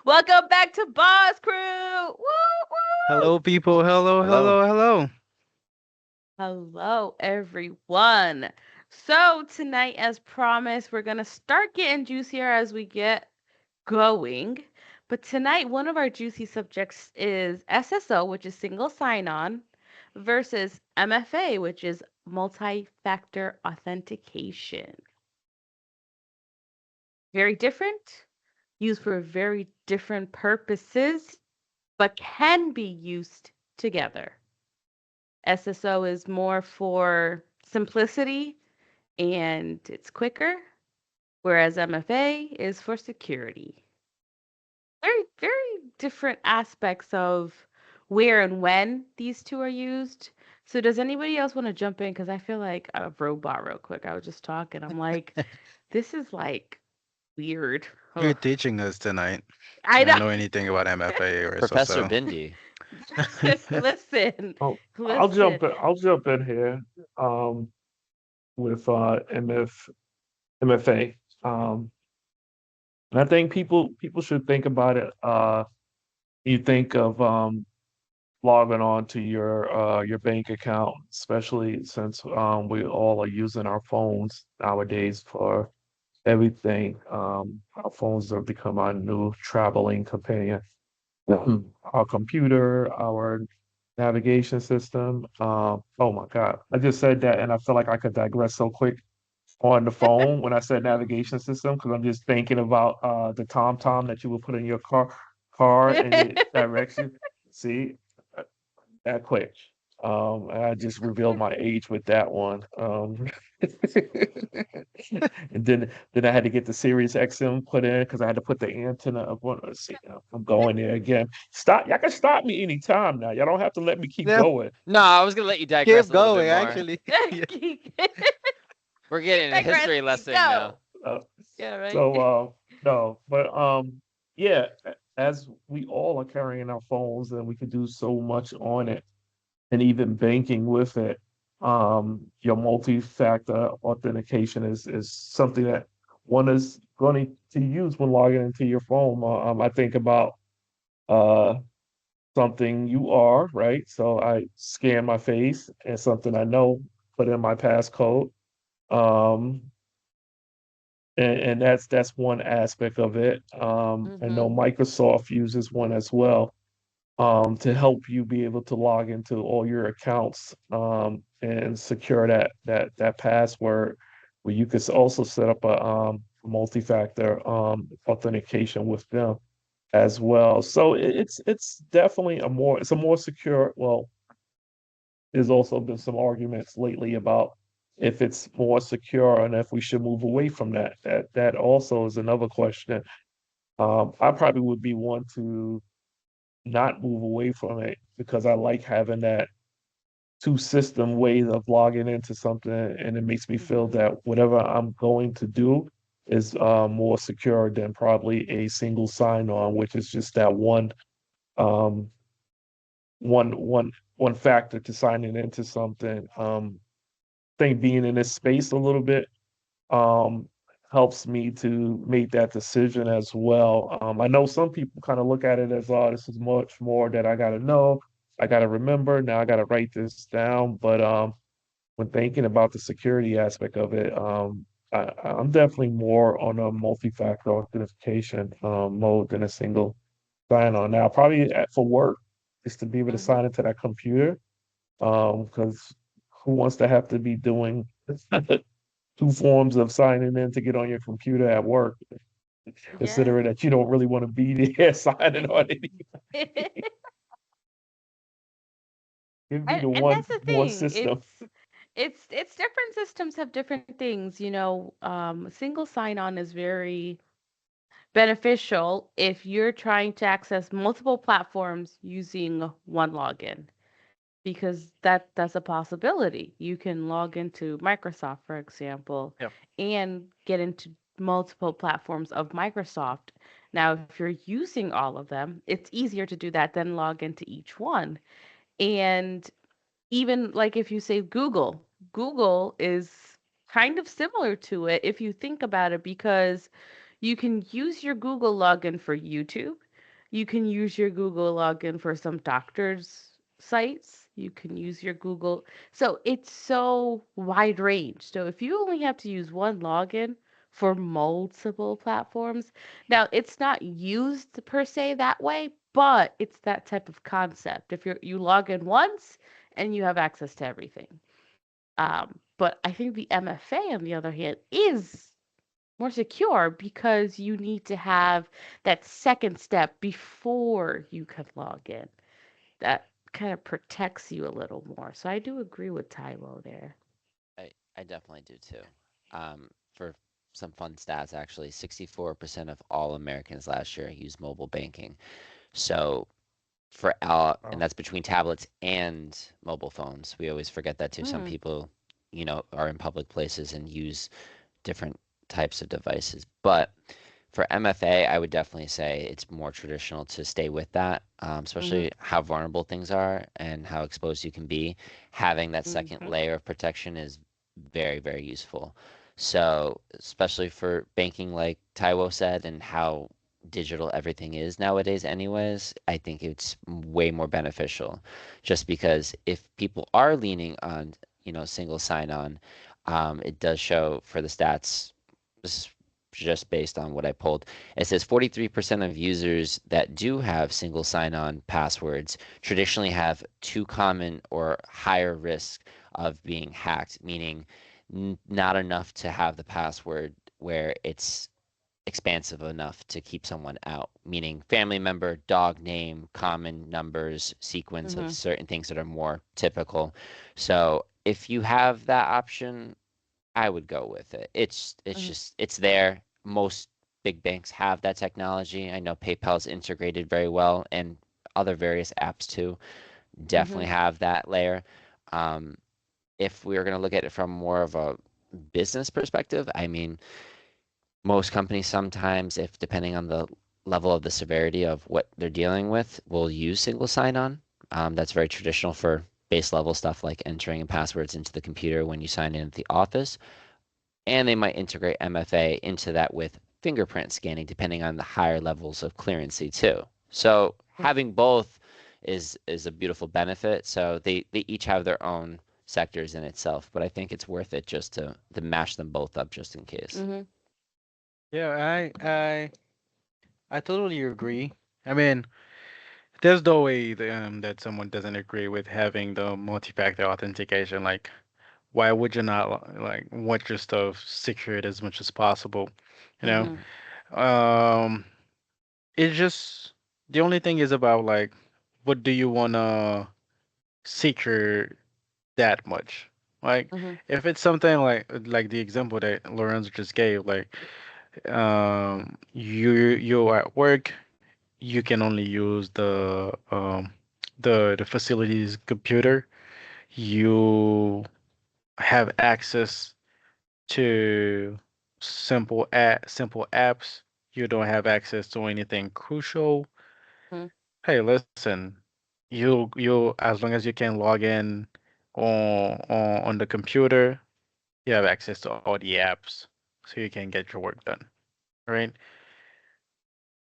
Welcome back to BawseCrew. Woo woo! Hello, people. Hello, Hello. hello, hello. Hello, everyone. So tonight, as promised, we're gonna start getting juicier as we get going. But tonight, one of our juicy subjects is SSO, which is single sign-on, versus MFA, which is multi-factor authentication. Very different, used for very different purposes, but can be used together. SSO is more for simplicity and it's quicker, whereas MFA is for security. Very, very different aspects of where and when these two are used. So, does anybody else want to jump in? Because I feel like a robot, real quick. I was just talking. I'm like, this is like weird. You're Ugh. teaching us tonight. I I don't know. know anything about MFA or Professor SSO. Bindi. Listen, Oh, listen. I'll jump in here um, with MFA. And I think people should think about it. You think of logging on to your bank account, especially since we all are using our phones nowadays for everything. Our phones have become our new traveling companion. Our computer, our navigation system. Oh my God, I just said that, and I feel like I could digress so quick on the phone when I said navigation system because I'm just thinking about the TomTom that you would put in your car and it directs you. See, that quick. And I just revealed my age with that one. And then I had to get the Sirius XM put in because I had to put the antenna up on. Let's see, I'm going there again. Stop! Y'all can stop me anytime now. Y'all don't have to let me keep Yeah, going. No, I was gonna let you digress keep a little bit going, more. actually. Yeah. Keep We're getting a digress, history lesson now. go. Uh, Yeah, right. so no, but yeah, as we all are carrying our phones and we can do so much on it and even banking with it. Your multi-factor authentication is something that one is going to use when logging into your phone. I think about uh, something you are, right? So I scan my face and something I know, put in my passcode. Um, and that's one aspect of it. I know Mhm. Microsoft uses one as well to help you be able to log into all your accounts and secure that password. Where you could also set up a multi-factor authentication with them as well. So it's definitely a more secure. Well, there's also been some arguments lately about if it's more secure and if we should move away from that. That also is another question. I probably would be one to not move away from it because I like having that two system way of logging into something, and it makes me feel Mhm. that whatever I'm going to do is more secure than probably a single sign on, which is just that um, one factor to signing into something. I think being in this space a little bit um, helps me to make that decision as well. I know some people kind of look at it as, oh, this is much more that I got to know. I got to remember. Now I got to write this down. But when thinking about the security aspect of it, I'm definitely more on a multi-factor authentication mode than a single sign-on. Now, probably for work, is to be able to Mhm. sign into that computer, because who wants to have to be doing two forms of signing in to get on your computer at work, Yes. considering that you don't really want to be there signing on it. Give me the And one that's the more thing. system. It's different systems have different things, single sign-on is very beneficial if you're trying to access multiple platforms using one login because that's a possibility. You can log into Microsoft, for example, Yeah. and get into multiple platforms of Microsoft. Now, if you're using all of them, it's easier to do that than log into each one. And even like if you say Google, Google is kind of similar to it if you think about it because you can use your Google login for YouTube. You can use your Google login for some doctors' sites. You can use your Google. So it's so wide range. So if you only have to use one login for multiple platforms, now it's not used per se that way, but it's that type of concept. If you log in once and you have access to everything. But I think the MFA, on the other hand, is more secure because you need to have that second step before you can log in. That kind of protects you a little more. So I do agree with Taiwo there. I definitely do too. For some fun stats, actually, 64% of all Americans last year used mobile banking. So and Oh, that's between tablets and mobile phones. We always forget that too. Some Mm, people, are in public places and use different types of devices. But for MFA, I would definitely say it's more traditional to stay with that, mm-hmm, especially how vulnerable things are and how exposed you can be. Having that second mm-hmm, layer of protection is very, very useful. So, especially for banking, like Taiwo said, and how digital everything is nowadays, anyways, I think it's way more beneficial. Just because if people are leaning on, single sign-on, it does show for the stats. This is just based on what I pulled. It says 43% of users that do have single sign-on passwords traditionally have too common or higher risk of being hacked, meaning not enough to have the password where it's expansive enough to keep someone out, meaning family member, dog name, common numbers, sequence of mm-hmm, certain things that are more typical. So if you have that option, I would go with it. It's mm-hmm, just it's there. Most big banks have that technology. I know PayPal's integrated very well and other various apps too mm-hmm, definitely have that layer. Um, if we are going to look at it from more of a business perspective, I mean, most companies sometimes, if depending on the level of the severity of what they're dealing with, will use single sign-on. That's very traditional for base level stuff like entering passwords into the computer when you sign in at the office. And they might integrate MFA into that with fingerprint scanning, depending on the higher levels of clearancy too. So having both is a beautiful benefit. So they each have their own sectors in itself, but I think it's worth it just to mash them both up just in case. mm-hmm, yeah, I totally agree. I mean, there's no way that someone doesn't agree with having the multi-factor authentication. Like, why would you not like want your stuff secured as much as possible? You mm-hmm, know, it's just the only thing is about like, what do you wanna secure that much? Like, mm-hmm, if it's something like the example that Lorenzo just gave, like, you're at work, you can only use the facility's computer. You have access to simple apps. You don't have access to anything crucial. mm-hmm, Hey, listen, you as long as you can log in on the computer, you have access to all the apps, so you can get your work done, right?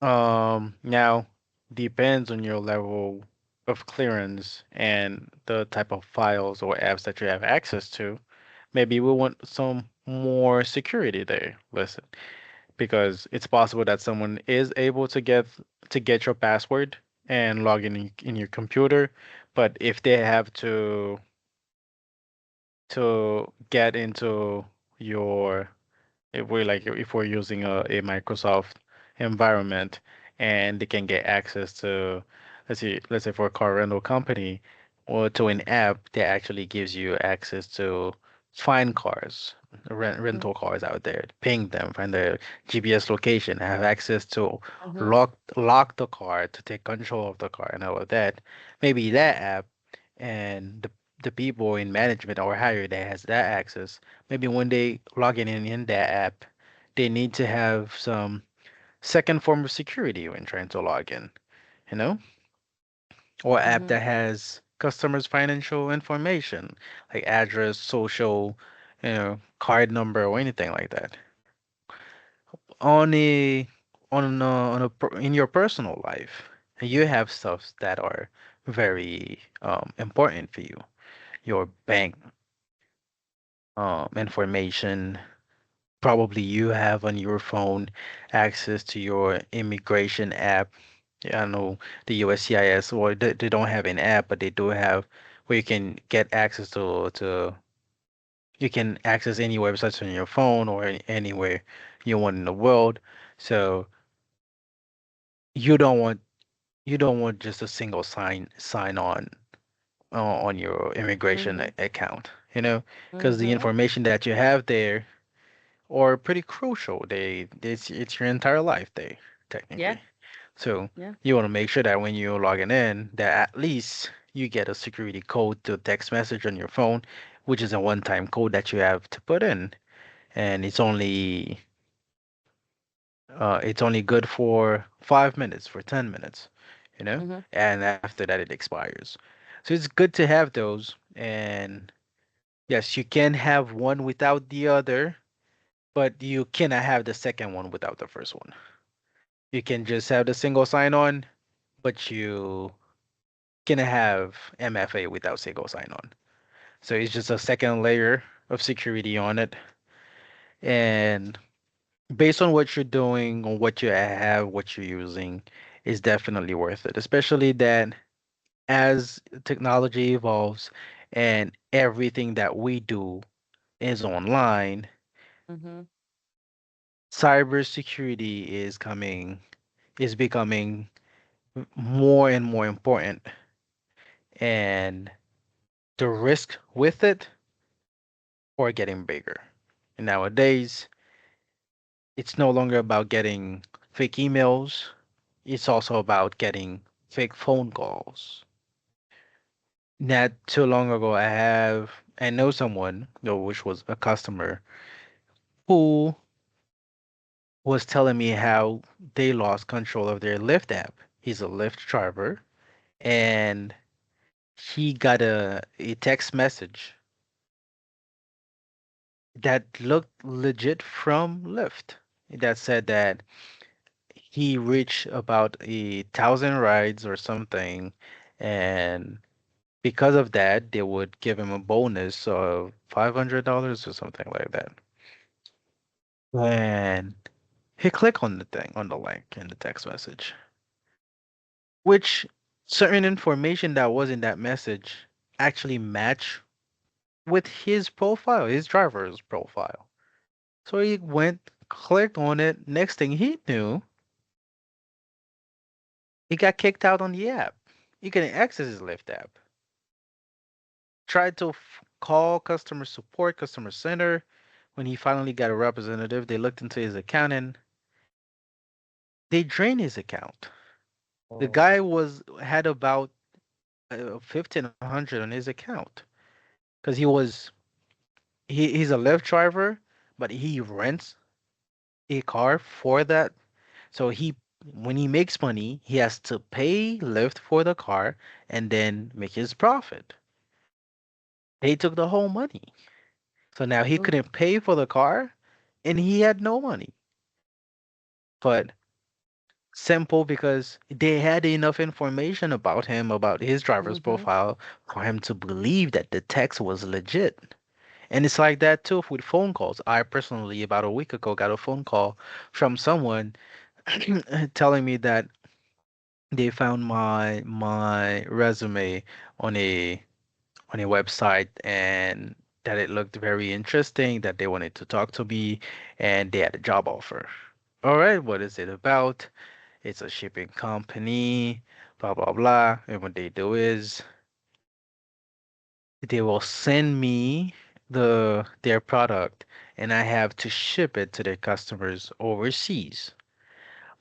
Now depends on your level of clearance and the type of files or apps that you have access to. Maybe we want some more security there. Listen, because it's possible that someone is able to get your password and log in your computer, but if they have to get into your if we're using a Microsoft environment and they can get access to let's say for a car rental company or to an app that actually gives you access to find cars, rental cars out there, ping them, find their GPS location, have access to mm-hmm, lock the car, to take control of the car and all of that. Maybe that app and the people in management or higher that has that access, maybe when they log in that app, they need to have some second form of security when trying to log in, you know, or app mm-hmm, that has customers' financial information like address, social, card number or anything like that. On a in your personal life. You have stuff that are very important for you. Your bank information. Probably you have on your phone access to your immigration app. Yeah, I know the USCIS, or they don't have an app, but they do have where you can get access to you can access any websites on your phone or anywhere you want in the world. So you don't want you don't want just a single sign on your immigration Mhm. account, you know, because the Mhm. information that you have there are pretty crucial. It's your entire life there, Yeah. technically. So Yeah. you want to make sure that when you're logging in, that at least you get a security code to text message on your phone, which is a one-time code that you have to put in, and it's only good for 5 minutes, for 10 minutes, you know, Mhm. and after that it expires. So it's good to have those, and yes, you can have one without the other, but you cannot have the second one without the first one. You can just have the single sign-on, but you can have MFA without single sign-on. So it's just a second layer of security on it. And based on what you're doing, on what you have, what you're using, is definitely worth it. Especially that as technology evolves and everything that we do is online, Mhm. cybersecurity is becoming more and more important. And the risk with it are getting bigger. And nowadays, it's no longer about getting fake emails, it's also about getting fake phone calls. Not too long ago, I know someone, which was a customer, who was telling me how they lost control of their Lyft app. He's a Lyft driver, and he got a text message that looked legit from Lyft that said that he reached about 1,000 rides or something, and because of that, they would give him a bonus of $500 or something like that. And he clicked on the thing, on the link in the text message, which certain information that was in that message actually matched with his profile, his driver's profile. So he went, clicked on it. Next thing he knew, he got kicked out on the app. He couldn't access his Lyft app. Tried to call customer support, customer center. When he finally got a representative, they looked into his account and they drained his account. The Oh, guy was had about 1,500 on his account because he's a Lyft driver, but he rents a car for that. So he when he makes money, he has to pay Lyft for the car and then make his profit. They took the whole money. So now he Mhm. couldn't pay for the car and he had no money. But simple because they had enough information about him, about his driver's Mhm. profile, for him to believe that the text was legit. And it's like that too with phone calls. I personally, about a week ago, got a phone call from someone telling me that they found my resume on a website and that it looked very interesting, that they wanted to talk to me, and they had a job offer. All right, what is it about? It's a shipping company, blah blah blah. And what they do is they will send me their product and I have to ship it to their customers overseas.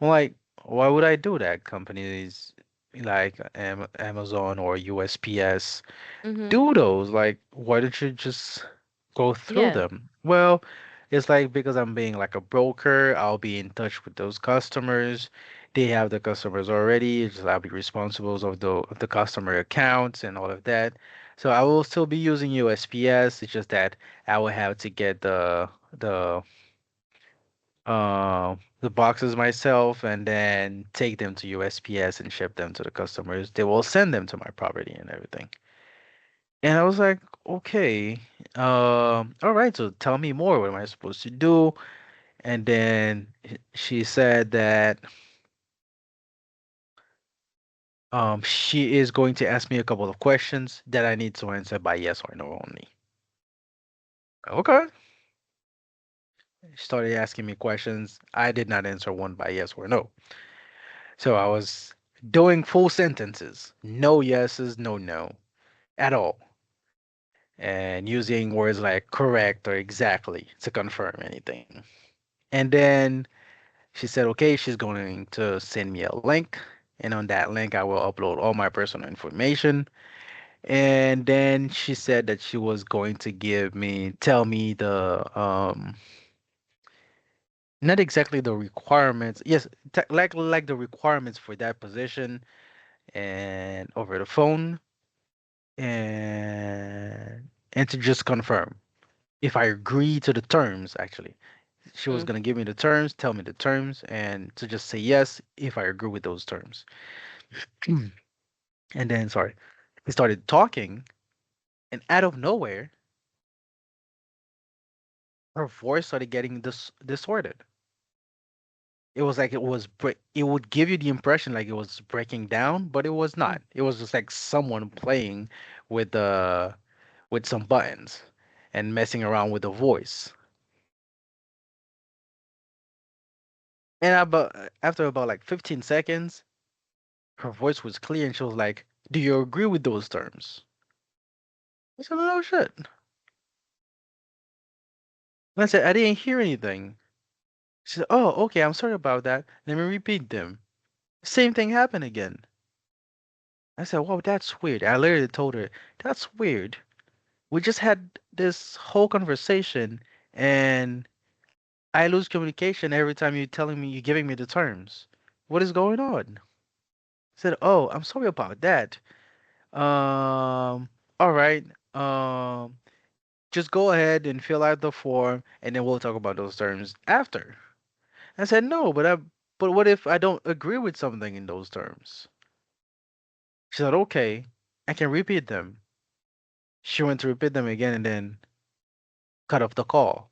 I'm like, why would I do that? Companies like Amazon or USPS Mhm. do those. Like, why don't you just go through Yeah. them? Well, it's like because I'm being like a broker, I'll be in touch with those customers. They have the customers already. It's just I'll be responsible of the customer accounts and all of that. So I will still be using USPS. It's just that I will have to get the the boxes myself and then take them to USPS and ship them to the customers. They will send them to my property and everything. And I was like, okay, all right, so tell me more. What am I supposed to do? And then she said that she is going to ask me a couple of questions that I need to answer by yes or no only. Okay. She started asking me questions. I did not answer one by yes or no. So I was doing full sentences. No yeses, no no at all. And using words like correct or exactly to confirm anything. And then she said, okay, she's going to send me a link. And on that link, I will upload all my personal information. And then she said that she was going to tell me not exactly the requirements. Yes, like the requirements for that position and over the phone and to just confirm if I agree to the terms, actually. She was Mm. gonna give me the terms, tell me the terms, and to just say yes if I agree with those terms. And then, sorry, we started talking, and out of nowhere, her voice started getting distorted. It was like it would give you the impression like it was breaking down, but it was Mm. not. It was just like someone playing with with some buttons and messing around with the voice. And after about like 15 seconds, her voice was clear and she was like, "Do you agree with those terms?" I said, "No shit." And I said, "I didn't hear anything." She said, "Oh, okay, I'm sorry about that. Let me repeat them." Same thing happened again. I said, "Whoa, that's weird." I literally told her, "That's weird. We just had this whole conversation and I lose communication every time you're giving me the terms. What is going on?" I said, "Oh, I'm sorry about that. All right. Just go ahead and fill out the form and then we'll talk about those terms after." I said, "No, but what if I don't agree with something in those terms?" She said, "Okay, I can repeat them." She went to repeat them again and then cut off the call.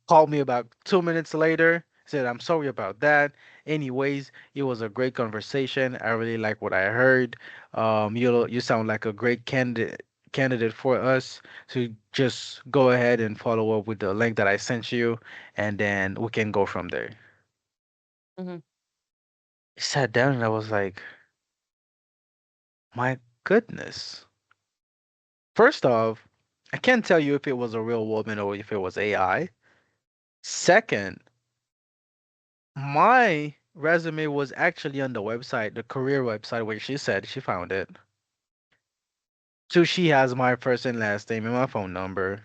Called me about 2 minutes later, said, "I'm sorry about that. Anyways, it was a great conversation. I really like what I heard. You sound like a great candidate for us. So just go ahead and follow up with the link that I sent you, and then we can go from there." Mhm. I sat down and I was like, my goodness. First off, I can't tell you if it was a real woman or if it was AI. Second, my resume was actually on the website, the career website where she said she found it. So she has my first and last name and my phone number,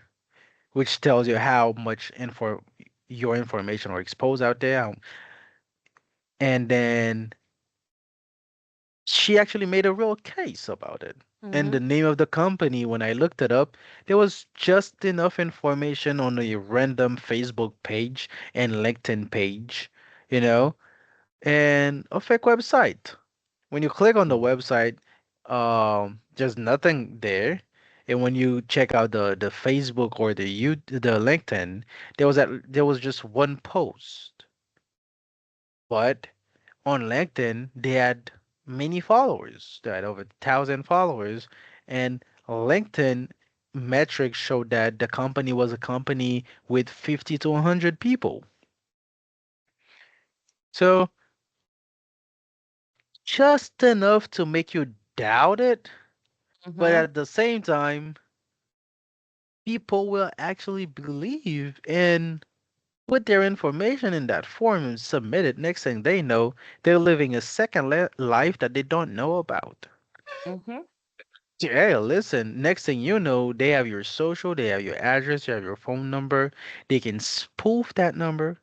which tells you how much your information are exposed out there. And then she actually made a real case about it. And the Mhm. name of the company, when I looked it up, there was just enough information on a random Facebook page and LinkedIn page, you know, and a fake website. When you click on the website, there's nothing there. And when you check out the Facebook or the LinkedIn, there was just one post. But on LinkedIn, they had many followers. They had over 1,000 followers, and LinkedIn metrics showed that the company was a company with 50 to 100 people. So just enough to make you doubt it, but Mhm. at the same time, people will actually believe and put their information in that form and submit it. Next thing they know, they're living a second life that they don't know about. Mhm. Yeah, listen, next thing you know, they have your social, they have your address, you have your phone number. They can spoof that number.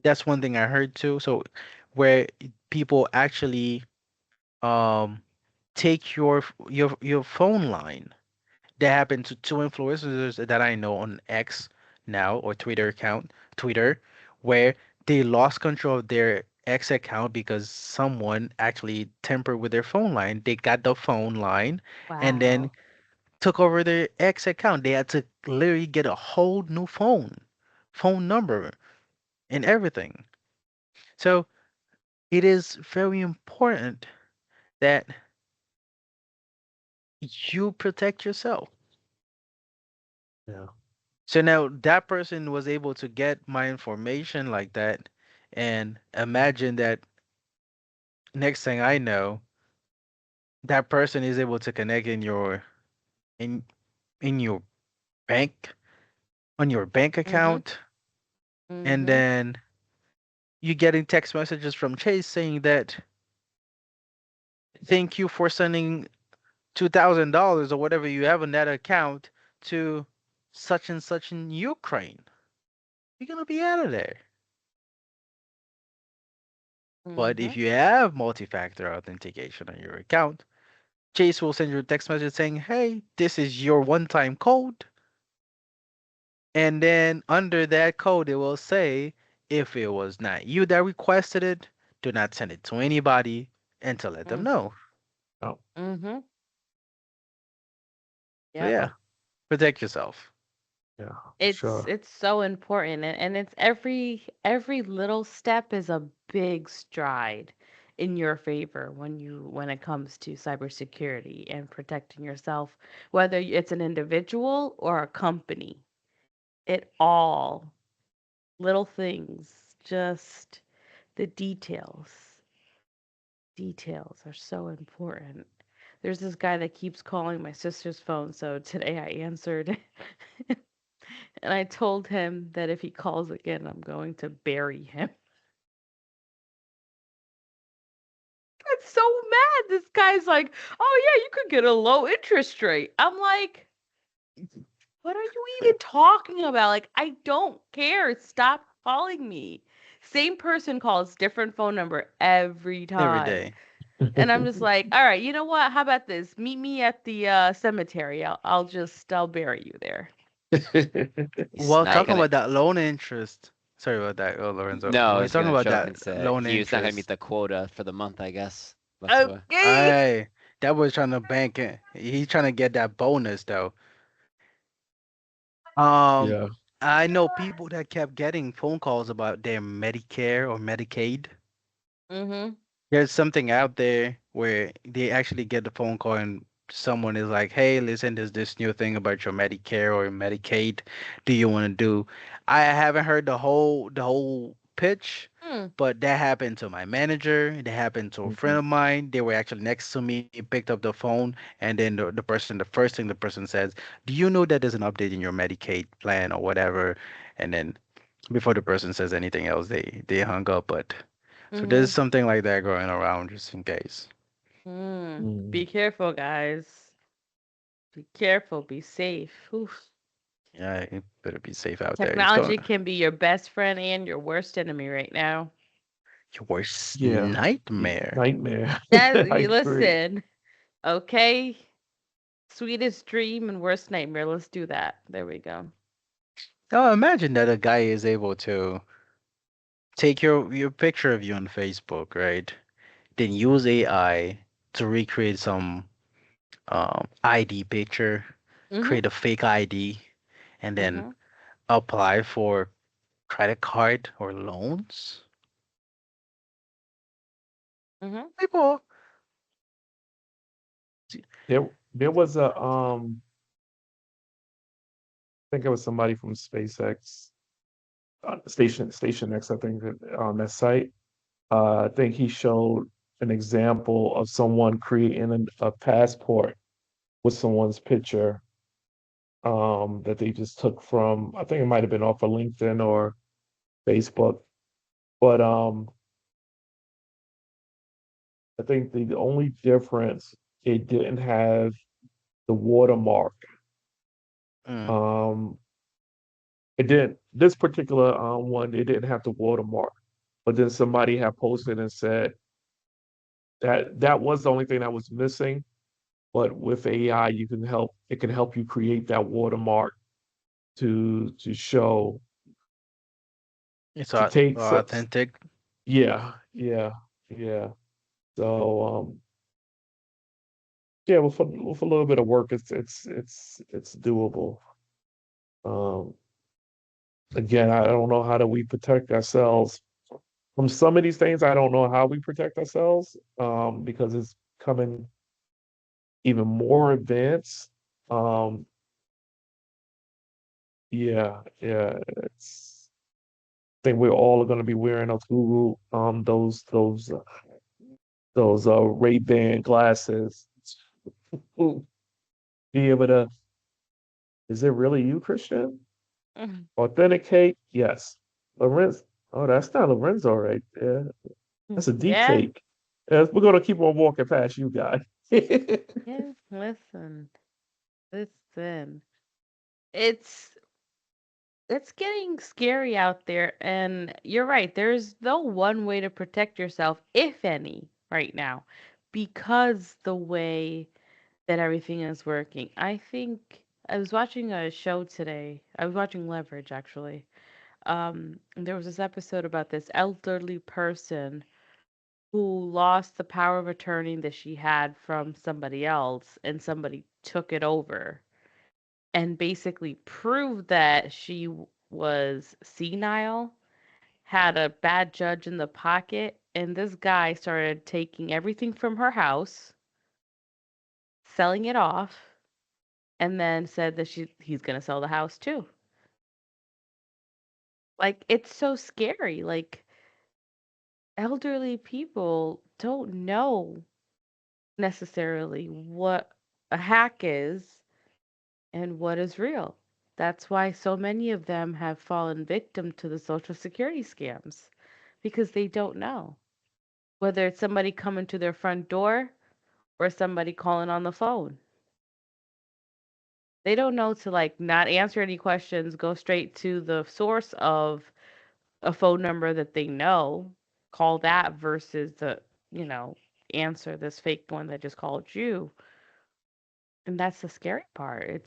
That's one thing I heard too. So where people actually um take your phone line. That happened to two influencers that I know on X now or Twitter account, Twitter, where they lost control of their X account because someone actually tampered with their phone line. They got the phone line and then Wow. took over their X account. They had to literally get a whole new phone number, and everything. So it is very important that you protect yourself. Yeah. So now that person was able to get my information like that, and imagine that next thing I know, that person is able to connect in in your bank on your bank Mhm. account, and Mhm. then you getting text messages from Chase saying that thank you for sending $2,000 or whatever you have on that account to such and such in Ukraine. You're gonna be out of there. But if Mhm. you have multi-factor authentication on your account, Chase will send you a text message saying, "Hey, this is your one-time code." And then under that code, it will say, if it was not you that requested it, do not send it to anybody and to let them Mhm. know. Oh, Mhm. So Yep. yeah, oh, protect yourself. yeah, for It's sure. it's so important, and it's every little step is a big stride in your favor when it comes to cybersecurity and protecting yourself, whether it's an individual or a company. It all little things, just the details. Details are so important. There's this guy that keeps calling my sister's phone, so today I answered and I told him that if he calls again, I'm going to bury him. I'm so mad. This guy's like, "Oh yeah, you could get a low interest rate." I'm like, "What are you even talking about? Like, I don't care. Stop calling me." Same person calls, different phone number every Every time. day. And I'm just like, "All right, you know what? How about this? Meet me at the cemetery. I'll bury you there." He's Well, not talking gonna. about that loan interest. Sorry about that, Lorenzo. No, I When you're was talking gonna about joke and that say loan he was not gonna meet interest, the quota for the month, I guess. That's why. Okay. I that was trying to bank it. He's trying to get that bonus though. Um, Yeah. I know people that kept getting phone calls about their Medicare or Medicaid. Mhm. There's something out there where they actually get the phone call and someone is like, "Hey, listen, there's this new thing about your Medicare or Medicaid. Do you want to do?" I haven't heard the whole pitch, Mm. but that happened to my manager. That happened to a friend Mhm. of mine. They were actually next to me, picked up the phone, and then the first thing the person says, "Do you know that there's an update in your Medicaid plan or whatever?" And then before the person says anything else, they hung up. But so there's Mhm. something like that going around just in case. Mm. Mm. Be careful, guys. Be careful. Be safe. Oof. Yeah, you better be safe out there. Just don't Technology can be your best friend and your worst enemy right now. your worst Yeah. nightmare. Nightmare. That I agree. listen, okay? Sweetest dream and worst nightmare. Let's do that. There we go. Now imagine that a guy is able to take your picture of you on Facebook, right? Then use AI to recreate some ID picture, Mhm. create a fake ID, and then Mhm. apply for credit card or loans. Mhm. People, There was a I think it was somebody from SpaceX, Station X, I think on that site. I think he showed an example of someone creating a passport with someone's picture that they just took from, I think it might have been off of LinkedIn or Facebook. But I think the only difference, it didn't have the watermark. mm, Um, it didn't, this particular one, it didn't have the watermark. But then somebody had posted and said that that was the only thing that was missing. But with AI, it can help you create that watermark to show It's to take so, authentic. yeah, yeah, yeah. So yeah, with a little bit of work, it's doable. Um, again, I don't know how do we protect ourselves from some of these things. I don't know how we protect ourselves because it's coming even more advanced. Um, yeah, yeah, it's. I think we're all going to be wearing those Google, those Ray-Ban glasses. Ooh, be able to. Is it really you, Christian? Mhm. Authenticate? Yes. Lorenzo. Oh, that's not Lorenzo right there. That's a deep Yeah, fake. Yes, we're gonna keep on walking past you guys. yeah. Listen. It's it's getting scary out there, and you're right. There's no one way to protect yourself, if any, right now, because the way that everything is working. I think I was watching a show today. I was watching Leverage actually. And there was this episode about this elderly person who lost the power of attorney that she had from somebody else, and somebody took it over and basically proved that she was senile, had a bad judge in the pocket, and this guy started taking everything from her house, selling it off, and then said that he's gonna sell the house too. Like, it's so scary. Like, elderly people don't know necessarily what a hack is and what is real. That's why so many of them have fallen victim to the social security scams because they don't know whether it's somebody coming to their front door or somebody calling on the phone. They don't know to like not answer any questions, go straight to the source of a phone number that they know, call that versus the, you know, answer this fake one that just called you. And that's the scary part.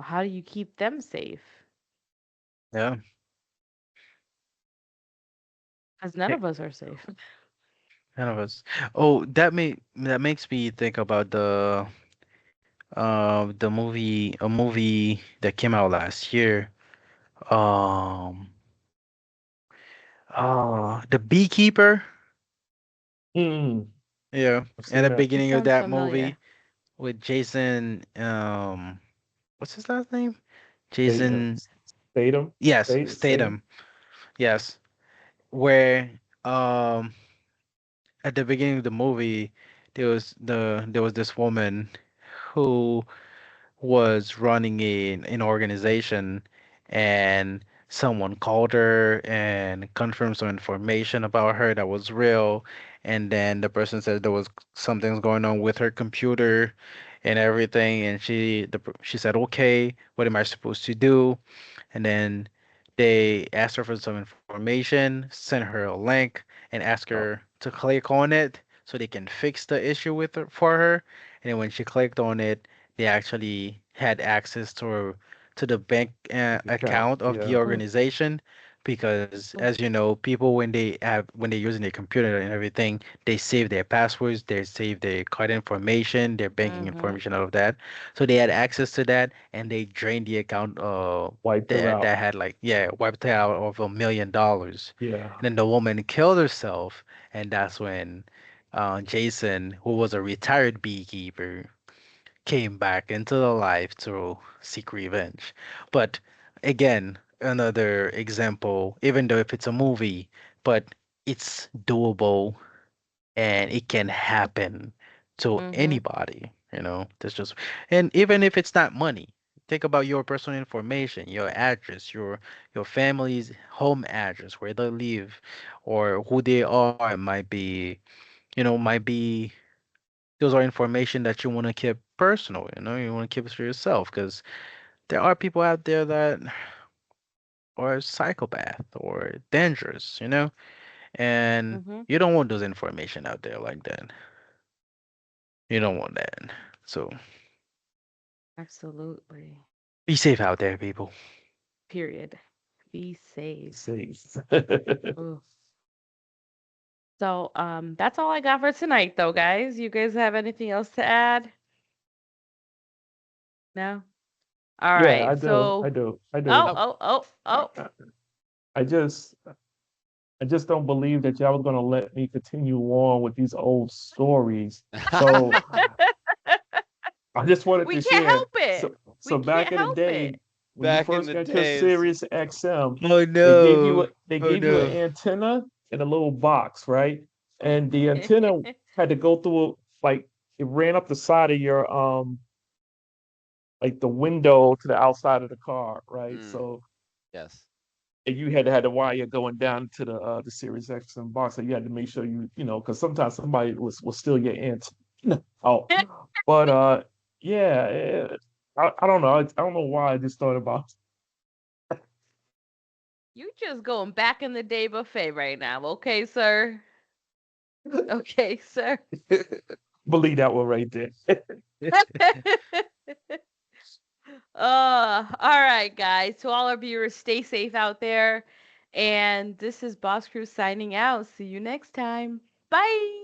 How do you keep them safe? Yeah. Because none Hey, of us are safe. none of us. Oh, that makes me think about the movie, a movie that came out last year. Um the Beekeeper. Hmm. Yeah. I've At seen the that. It beginning of sounds that movie familiar. with Jason, what's his last name? Statham. Jason, Statham. yes, Statham. Statham. Yes. Where at the beginning of the movie there was this woman who was running an organization, and someone called her and confirmed some information about her that was real, and then the person said there was something's going on with her computer and everything, and she said, okay, what am I supposed to do? And then they asked her for some information, sent her a link, and asked Oh, her to click on it so they can fix the issue with her for her. And then when she clicked on it, they actually had access to the bank account. account of the Yeah. Mm, organization, because mm, as you know, people when they're using their computer and everything, they save their passwords, they save their card information, their banking mhm, information, all of that. So they had access to that, and they drained the account Wiped her that out. had, like, yeah, wiped out of $1 million. Yeah. And then the woman killed herself, and that's when Jason, who was a retired beekeeper, came back into the life to seek revenge. But again, another example, even though if it's a movie, but it's doable and it can happen to mhm, anybody, There's just, and even if it's not money, think about your personal information, your address, your family's home address, where they live, or who they are. Might be those are information that you want to keep personal, you want to keep it for yourself, because there are people out there that are psychopath or dangerous, and mhm. you don't want those information out there like that. You don't want that. So Absolutely. be safe out there, people. Period. Be safe. Safe. Ooh. So, that's all I got for tonight, though, guys. You guys have anything else to add? No? All Yeah, I right. do. I So, do. I do. oh, Oh, oh, oh, oh. I just don't believe that y'all was gonna let me continue on with these old stories. So I just wanted We to can't share. help it. So We back can't in the help day, it. when you back in first the got your days. Sirius XM, Oh they no. Oh gave you an no. antenna in a little box, right? And the antenna had to go through like it ran up the side of your like the window to the outside of the car, right? Mm, So yes. and you had the wire going down to the Sirius XM box, so you had to make sure because sometimes somebody was steal your antenna. Oh, but yeah, I don't know. I don't know why I just thought about. You just going back in the day buffet right now, okay, sir? Okay, sir. Believe that one right there. All right, guys. To all our viewers, stay safe out there. And this is BawseCrew signing out. See you next time. Bye.